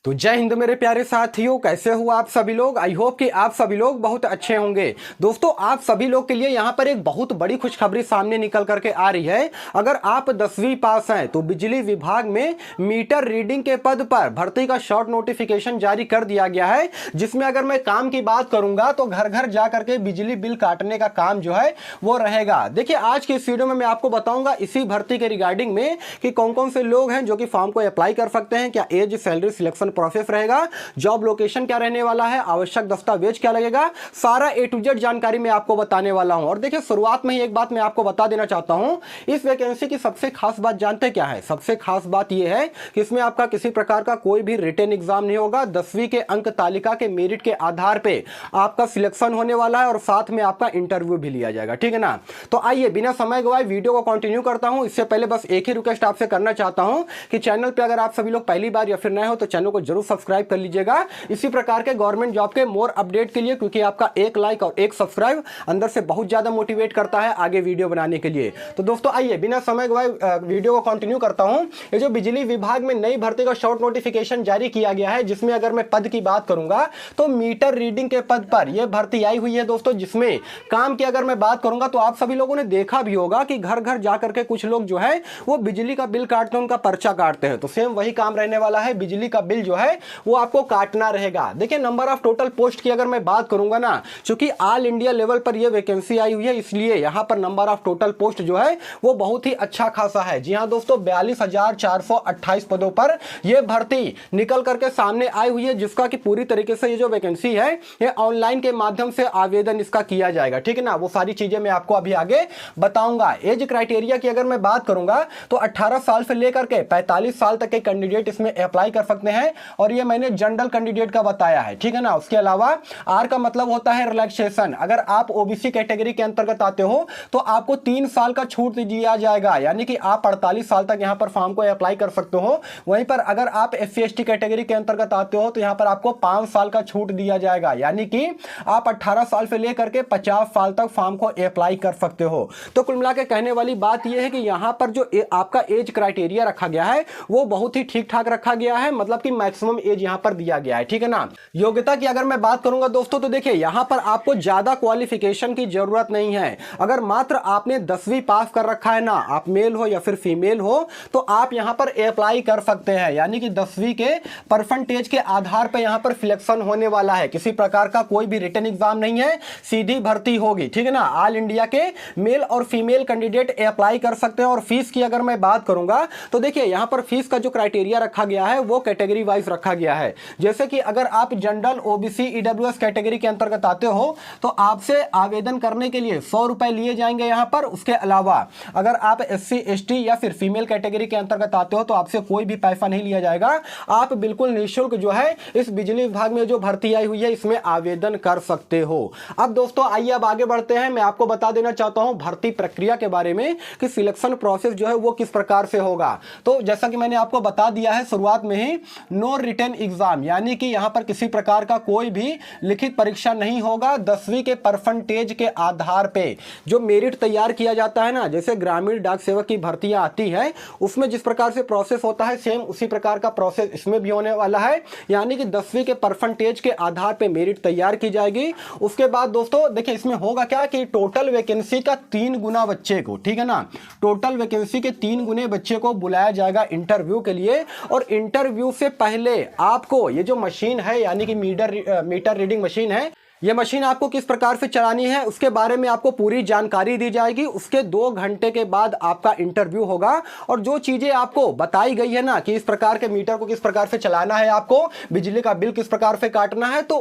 तो जय हिंद मेरे प्यारे साथियों, कैसे हो आप सभी लोग। आई होप कि आप सभी लोग बहुत अच्छे होंगे। दोस्तों, आप सभी लोग के लिए यहाँ पर एक बहुत बड़ी खुशखबरी सामने निकल करके आ रही है। अगर आप 10वीं पास हैं तो बिजली विभाग में मीटर रीडिंग के पद पर भर्ती का शॉर्ट नोटिफिकेशन जारी कर दिया गया है, जिसमें अगर मैं काम की बात करूंगा तो घर घर जा करके बिजली बिल काटने का काम जो है वो रहेगा। देखिए, आज की इस वीडियो में मैं आपको बताऊंगा इसी भर्ती के रिगार्डिंग में कि कौन कौन से लोग हैं जो कि फॉर्म को अप्लाई कर सकते हैं, क्या एज, सैलरी, सिलेक्शन प्रोसेस रहेगा, जॉब लोकेशन क्या रहने वाला है, आवश्यक दस्तावेज क्या लगेगा, सारा ए टू जेड जानकारी मैं आपको बताने वाला हूं। और देखिए, शुरुआत में ही एक बात मैं आपको बता देना चाहता हूं, इस वैकेंसी की सबसे खास बात जानते क्या है। सबसे खास बात यह है कि इसमें आपका किसी प्रकार का कोई भी रिटन एग्जाम नहीं होगा। 10वीं के अंक तालिका के मेरिट के आधार पे आपका सिलेक्शन होने वाला है और साथ में आपका इंटरव्यू भी लिया जाएगा, ठीक है ना। तो आइए बिना समय गवाए वीडियो को कंटिन्यू करता हूं। इससे पहले बस एक ही रिक्वेस्ट आपसे करना चाहता हूं कि चैनल पे अगर आप सभी लोग पहली बार या फिर नए हो तो चैनल को जरूर सब्सक्राइब कर लीजिएगा, इसी प्रकार के गवर्नमेंट जॉब के मोर अपडेट के लिए, क्योंकि आपका एक लाइक और एक सब्सक्राइब अंदर से बहुत ज्यादा मोटिवेट करता है आगे वीडियो बनाने के लिए। तो दोस्तों, आइए बिना समय गवाए वीडियो को कंटिन्यू करता हूं। ये जो बिजली विभाग में नई भर्ती का शॉर्ट नोटिफिकेशन जारी किया गया है, जिसमें अगर मैं पद की बात करूंगा तो मीटर रीडिंग के पद पर यह भर्ती आई हुई है दोस्तों। जिसमें काम की अगर मैं बात करूंगा तो आप सभी लोगों ने देखा भी होगा कि घर घर जाकर के कुछ लोग जो है वो बिजली का बिल काटते हैं, उनका पर्चा काटते हैं। तो सेम वही काम रहने वाला है, बिजली का बिल जो है वो आपको काटना रहेगा। देखिए, नंबर ऑफ टोटल पोस्ट की अगर मैं बात करूंगा ना, क्योंकि ऑल इंडिया लेवल पर यह वैकेंसी आई हुई है, इसलिए यहां पर नंबर ऑफ टोटल पोस्ट जो है वो बहुत ही अच्छा खासा है। जी हां दोस्तों, 42,428 पदों पर यह भर्ती निकल करके सामने आई हुई है, जिसका कि पूरी तरीके से ये जो वैकेंसी है ये ऑनलाइन के माध्यम से आवेदन इसका किया जाएगा, ठीक है ना। वो सारी चीजें मैं आपको अभी आगे बताऊंगा। एज क्राइटेरिया की अगर मैं बात करूंगा तो 18 साल से लेकर के 45 साल तक के कैंडिडेट इसमें अप्लाई कर सकते हैं, और ये मैंने जनरल कैंडिडेट का बताया है, ठीक है ना। उसके अलावा आर का मतलब होता है रिलैक्सेशन। अगर आप ओबीसी कैटेगरी के अंतर्गत आते हो तो आपको 3 साल का छूट दिया जाएगा, यानी कि आप 48 साल तक यहां पर फॉर्म को अप्लाई कर सकते हो। वहीं पर अगर आप एससी एसटी कैटेगरी के अंतर्गत आते हो तो यहां पर आपको 5 साल का छूट दिया जाएगा, यानी कि आप 18 साल से लेकर के 50 साल तक फॉर्म को अप्लाई कर सकते हो। तो कुल मिला के कहने वाली बात यह है कि यहां पर जो आपका एज क्राइटेरिया रखा गया है वो बहुत ही ठीक ठाक रखा गया है, मतलब कि मैक्सिमम एज यहां पर दिया गया है, ठीक है ना। योग्यता की अगर मैं बात करूंगा दोस्तों तो देखिए, यहां पर आपको ज्यादा क्वालिफिकेशन की जरूरत नहीं है। अगर मात्र आपने 10वीं पास कर रखा है ना, आप मेल हो या फिर फीमेल हो, तो आप यहां पर अप्लाई कर सकते हैं, यानी कि 10वीं के परसेंटेज के आधार पर यहां पर सिलेक्शन होने वाला है। किसी प्रकार का कोई भी रिटन एग्जाम नहीं है, सीधी भर्ती होगी, ठीक है ना। ऑल इंडिया के मेल और फीमेल कैंडिडेट अप्लाई कर सकते हैं। और फीस की अगर मैं बात करूंगा तो देखिए, यहां पर फीस का जो क्राइटेरिया रखा गया है वो कैटेगरी वाइज रखा गया है। जैसे कि अगर आप जनरल, ओबीसी, ईडब्ल्यूएस कैटेगरी के अंतर्गत आते हो तो आपसे आवेदन करने के लिए 100 रुपए लिए जाएंगे यहां पर। उसके अलावा अगर आप एससी एसटी या फिर फीमेल कैटेगरी के अंतर्गत आते हो तो आपसे कोई भी पैसा नहीं लिया जाएगा। आप बिल्कुल निःशुल्क जो है इस बिजली विभाग में जो भर्ती आई हुई है इसमें आवेदन कर सकते हो। अब दोस्तों, आइए अब आगे बढ़ते हैं। मैं आपको बता देना चाहता हूं भर्ती प्रक्रिया के बारे में कि सिलेक्शन प्रोसेस जो है वो किस प्रकार से होगा। तो जैसा कि मैंने आपको बता दिया है शुरुआत में ही, नो रिटन एग्जाम, यानी कि यहां पर किसी प्रकार का कोई भी लिखित परीक्षा नहीं होगा। 10वीं के परसेंटेज के आधार पे जो मेरिट तैयार किया जाता है ना, जैसे ग्रामीण डाक सेवक की भर्तियां आती है उसमें जिस प्रकार से प्रोसेस होता है, सेम उसी प्रकार का प्रोसेस इसमें भी होने वाला है। यानी कि 10वीं के परसेंटेज के आधार पे मेरिट तैयार की जाएगी। उसके बाद दोस्तों देखिए, इसमें होगा क्या कि टोटल वैकेंसी का 3 गुना बच्चे को, ठीक है ना, टोटल वैकेंसी के 3 गुने बच्चे को बुलाया जाएगा इंटरव्यू के लिए। और इंटरव्यू से पहले आपको ये जो मशीन है, यानी कि मीटर रीडिंग मशीन है, यह मशीन आपको किस प्रकार से चलानी है उसके बारे में आपको पूरी जानकारी दी जाएगी। उसके 2 घंटे के बाद आपका इंटरव्यू होगा। और जो चीजें आपको बताई गई है ना कि इस प्रकार के मीटर को किस प्रकार से चलाना है, आपको बिजली का बिल किस प्रकार से काटना है, तो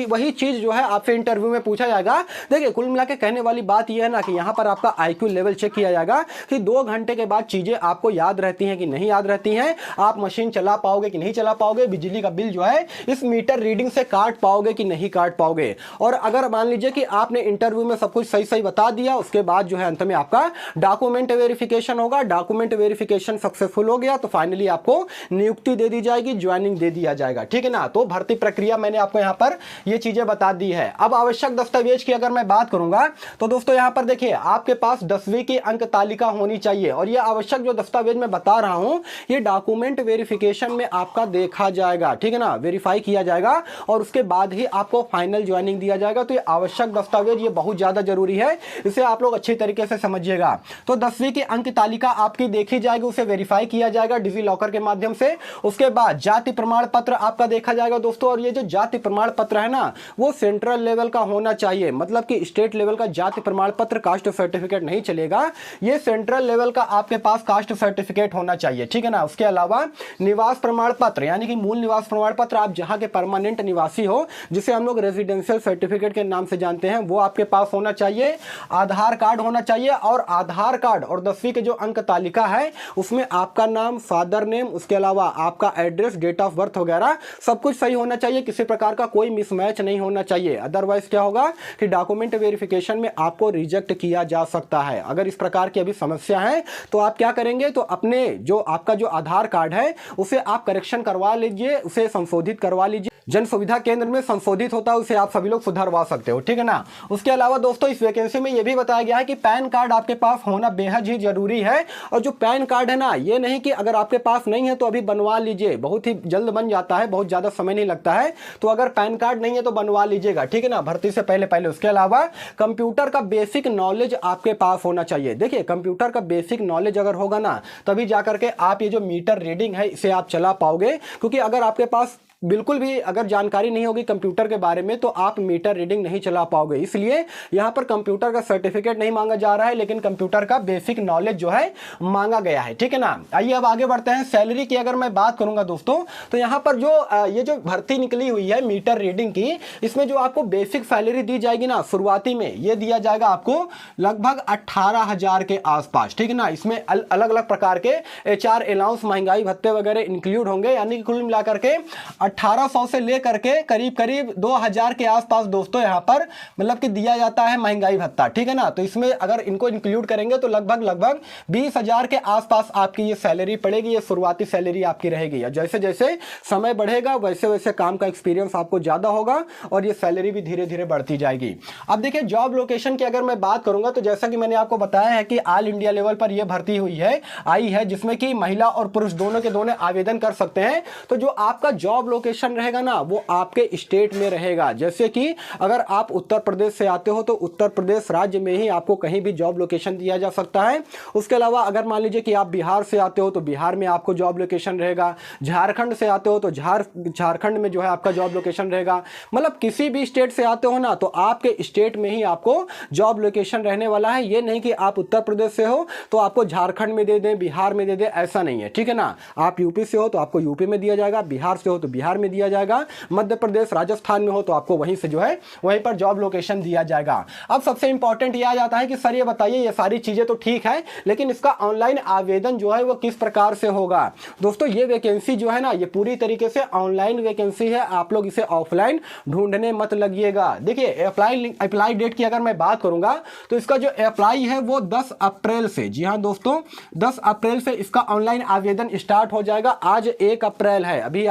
वही चीज जो है आपसे इंटरव्यू में पूछा जाएगा। देखिए, कुल मिला के कहने वाली बात यह है ना कि यहां पर आपका IQ लेवल चेक किया जाएगा कि 2 घंटे के बाद चीजें आपको याद रहती हैं कि नहीं याद रहती हैं, आप मशीन चला पाओगे कि नहीं चला पाओगे, बिजली का बिल जो है इस मीटर रीडिंग से काट पाओगे कि नहीं काट पाओगे। होंगे। और अगर मान लीजिए कि आपने इंटरव्यू में सब कुछ सही सही बता दिया, उसके बाद जो है अंत में आपका डॉक्यूमेंट वेरिफिकेशन होगा। डॉक्यूमेंट वेरिफिकेशन सक्सेसफुल हो गया तो फाइनली आपको नियुक्ति दे दी जाएगी, ज्वाइनिंग दे दिया जाएगा, ठीक है ना। तो भर्ती प्रक्रिया मैंने आपको यहाँ पर ये चीजें बता दी है। अब आवश्यक दस्तावेज की अगर मैं बात करूंगा तो दोस्तों यहाँ पर देखिए आपके पास 10वीं की अंक तालिका होनी चाहिए। और ये आवश्यक जो दस्तावेज मैं बता रहा हूं ये डॉक्यूमेंट वेरिफिकेशन में आपका देखा जाएगा, ठीक है ना, वेरीफाई किया जाएगा और उसके बाद ही आपको फाइनल ज्वाइनिंग दिया जाएगा। तो ये आवश्यक दस्तावेज ये बहुत ज्यादा जरूरी है, इसे आप लोग अच्छी तरीके से समझिएगा। तो 10वीं की अंक तालिका आपकी देखी जाएगी, उसे वेरीफाई किया जाएगा डिजी लॉकर के माध्यम से। उसके बाद जाति प्रमाण पत्र आपका देखा जाएगा दोस्तों। और ये जो जाति प्रमाण पत्र है ना वो सेंट्रल लेवल का होना चाहिए, मतलब कि स्टेट लेवल का जाति प्रमाण पत्र कास्ट सर्टिफिकेट नहीं चलेगा, ये सेंट्रल लेवल का आपके पास कास्ट सर्टिफिकेट होना चाहिए, ठीक है ना। उसके अलावा निवास प्रमाण पत्र यानी कि मूल निवास प्रमाण पत्र, आप जहां के परमानेंट निवासी हो जिसे हम लोग रेजिडेंशियल सर्टिफिकेट के नाम से जानते हैं, वो आपके पास होना चाहिए। आधार कार्ड होना चाहिए और आधार कार्ड और 10वीं के जो अंक तालिका है उसमें आपका नाम, फादर नेम, उसके अलावा आपका एड्रेस, डेट ऑफ बर्थ वगैरह सब कुछ सही होना चाहिए, किसी प्रकार का कोई मिसमैच नहीं होना चाहिए। अदरवाइज क्या होगा कि डॉक्यूमेंट वेरिफिकेशन में आपको रिजेक्ट किया जा सकता है। अगर इस प्रकार की अभी समस्या है तो आप क्या करेंगे, तो अपने जो आपका जो आधार कार्ड है उसे आप करेक्शन करवा लीजिए, उसे संशोधित करवा लीजिए। जन सुविधा केंद्र में संशोधित होता है, उसे आप सभी लोग सुधारवा सकते हो, ठीक है ना। उसके अलावा दोस्तों इस वैकेंसी में यह भी बताया गया है कि पैन कार्ड आपके पास होना बेहद ही जरूरी है। और जो पैन कार्ड है ना, ये नहीं कि अगर आपके पास नहीं है तो अभी बनवा लीजिए, बहुत ही जल्द बन जाता है, बहुत ज्यादा समय नहीं लगता है। तो अगर पैन कार्ड नहीं है तो बनवा लीजिएगा, ठीक है ना, भर्ती से पहले पहले। उसके अलावा कंप्यूटर का बेसिक नॉलेज आपके पास होना चाहिए। देखिए कंप्यूटर का बेसिक नॉलेज अगर होगा ना तभी जाकर के आप ये जो मीटर रीडिंग है इसे आप चला पाओगे, क्योंकि अगर आपके पास बिल्कुल भी अगर जानकारी नहीं होगी कंप्यूटर के बारे में तो आप मीटर रीडिंग नहीं चला पाओगे। इसलिए यहां पर कंप्यूटर का सर्टिफिकेट नहीं मांगा जा रहा है, लेकिन कंप्यूटर का बेसिक नॉलेज जो है मांगा गया है, ठीक है ना। आइए अब आगे बढ़ते हैं। सैलरी की अगर मैं बात करूंगा दोस्तों तो यहां पर जो ये जो भर्ती निकली हुई है मीटर रीडिंग की, इसमें जो आपको बेसिक सैलरी दी जाएगी ना शुरुआती में, ये दिया जाएगा आपको लगभग 18,000 के आसपास, ठीक है ना। इसमें अलग अलग प्रकार के HR अलाउंस, महंगाई भत्ते वगैरह इंक्लूड होंगे, यानी कि कुल मिलाकर के 1800 से लेकर के करीब करीब 2000 के आसपास दोस्तों यहां पर मतलब कि दिया जाता है महंगाई भत्ता, ठीक है ना। तो इसमें अगर इनको इंक्लूड करेंगे तो लगभग 20,000 के आसपास आपकी ये सैलरी पड़ेगी, ये शुरुआती सैलरी आपकी रहेगी। और जैसे जैसे समय बढ़ेगा वैसे वैसे काम का एक्सपीरियंस आपको ज्यादा होगा और ये सैलरी भी धीरे धीरे बढ़ती जाएगी। अब देखिए जॉब लोकेशन की अगर मैं बात करूंगा तो जैसा कि मैंने आपको बताया है कि ऑल इंडिया लेवल पर यह भर्ती हुई है, आई है, जिसमें कि महिला और पुरुष दोनों के दोनों आवेदन कर सकते हैं। तो जो आपका जॉब लोकेशन रहेगा ना वो आपके स्टेट में रहेगा। जैसे कि अगर आप उत्तर प्रदेश से आते हो तो उत्तर प्रदेश राज्य में ही आपको कहीं भी जॉब लोकेशन दिया जा सकता है। उसके अलावा अगर मान लीजिए कि आप बिहार से आते हो तो बिहार में आपको जॉब लोकेशन रहेगा, झारखंड से आते हो तो झारखंड में जो है आपका जॉब लोकेशन रहेगा। मतलब किसी भी स्टेट से आते हो ना तो आपके स्टेट में ही आपको जॉब लोकेशन रहने वाला है। ये नहीं कि आप उत्तर प्रदेश से हो तो आपको झारखंड में दे दें, बिहार में दे दें, ऐसा नहीं है, ठीक है ना। आप यूपी से हो तो आपको यूपी में दिया जाएगा, बिहार से हो तो बिहार में दिया जाएगा, मध्य प्रदेश राजस्थान में हो तो आपको वहीं से जो है वहीं पर जॉब लोकेशन दिया जाएगा। अब सबसे इंपॉर्टेंट यह आ जाता है कि सर ये बताइए ये सारी चीजें तो ठीक है लेकिन इसका ऑनलाइन आवेदन जो है वो किस प्रकार से होगा। दोस्तों ये वैकेंसी जो है ना ये पूरी तरीके से ऑनलाइन वैकेंसी है, आप लोग इसे ऑफलाइन ढूंढने मत लगिएगा। देखिए अप्लाई डेट की अगर मैं बात करूंगा तो इसका जो अप्लाई है वो 10 अप्रैल से, जी हाँ दोस्तों 10 अप्रैल से इसका ऑनलाइन आवेदन स्टार्ट हो जाएगा। आज 1 अप्रैल है, अभी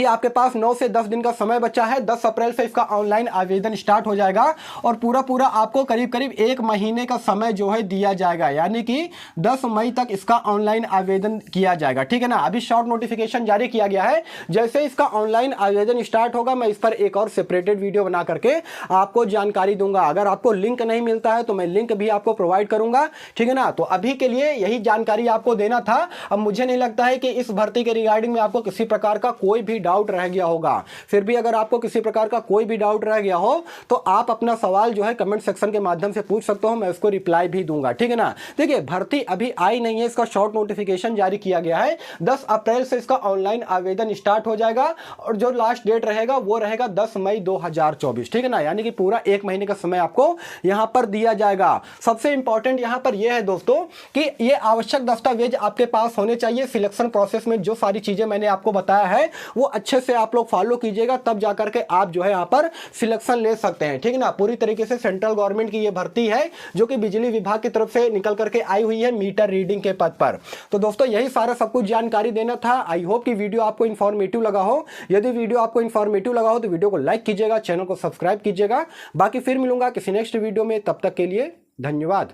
आपके पास 9 से 10 दिन का समय बचा है। 10 अप्रैल से इसका ऑनलाइन आवेदन स्टार्ट हो जाएगा और पूरा आपको करीब 1 महीने का समय जो है दिया जाएगा, यानी कि 10 मई तक इसका ऑनलाइन आवेदन किया जाएगा, ठीक है ना। अभी शॉर्ट नोटिफिकेशन जारी किया गया है, जैसे इसका ऑनलाइन आवेदन स्टार्ट होगा मैं इस पर एक और सेपरेटेड वीडियो बना करके आपको जानकारी दूंगा। अगर आपको लिंक नहीं मिलता है तो मैं लिंक भी आपको प्रोवाइड करूंगा, ठीक है ना। तो अभी के लिए यही जानकारी आपको देना था। अब मुझे नहीं लगता है कि इस भर्ती के रिगार्डिंग में आपको किसी प्रकार का कोई भी डाउट रह गया होगा। फिर भी अगर आपको किसी प्रकार का कोई भी डाउट रह गया हो तो आप अपना सवाल जो है कमेंट सेक्शन के माध्यम से पूछ सकते हो, मैं उसको रिप्लाई भी दूंगा, ठीक है ना। देखिए भर्ती अभी आई नहीं है, इसका शॉर्ट नोटिफिकेशन जारी किया गया है। 10 अप्रैल से इसका ऑनलाइन आवेदन स्टार्ट हो जाएगा और जो लास्ट डेट रहेगा वो रहेगा 10 मई 2024, ठीक है ना। यानी कि पूरा 1 महीने का समय आपको यहां पर दिया जाएगा। सबसे इंपॉर्टेंट यहां पर यह है दोस्तों कि ये आवश्यक दस्तावेज आपके पास होने चाहिए। सिलेक्शन प्रोसेस में जो सारी चीजें मैंने आपको बताया है वो अच्छे से आप लोग फॉलो कीजिएगा, तब जाकर के आप जो है यहाँ पर सिलेक्शन ले सकते हैं। ठीक है ना, पूरी तरीके से सेंट्रल गवर्नमेंट की ये भर्ती है जो कि बिजली विभाग की तरफ से निकल करके आई हुई है मीटर रीडिंग के पद पर। तो दोस्तों यही सारा सब कुछ जानकारी देना था। आई होप कि वीडियो आपको इन्फॉर्मेटिव लगा हो। यदि वीडियो आपको इन्फॉर्मेटिव लगा हो तो वीडियो को लाइक कीजिएगा, चैनल को सब्सक्राइब कीजिएगा। बाकी फिर मिलूंगा किसी नेक्स्ट वीडियो में, तब तक के लिए धन्यवाद।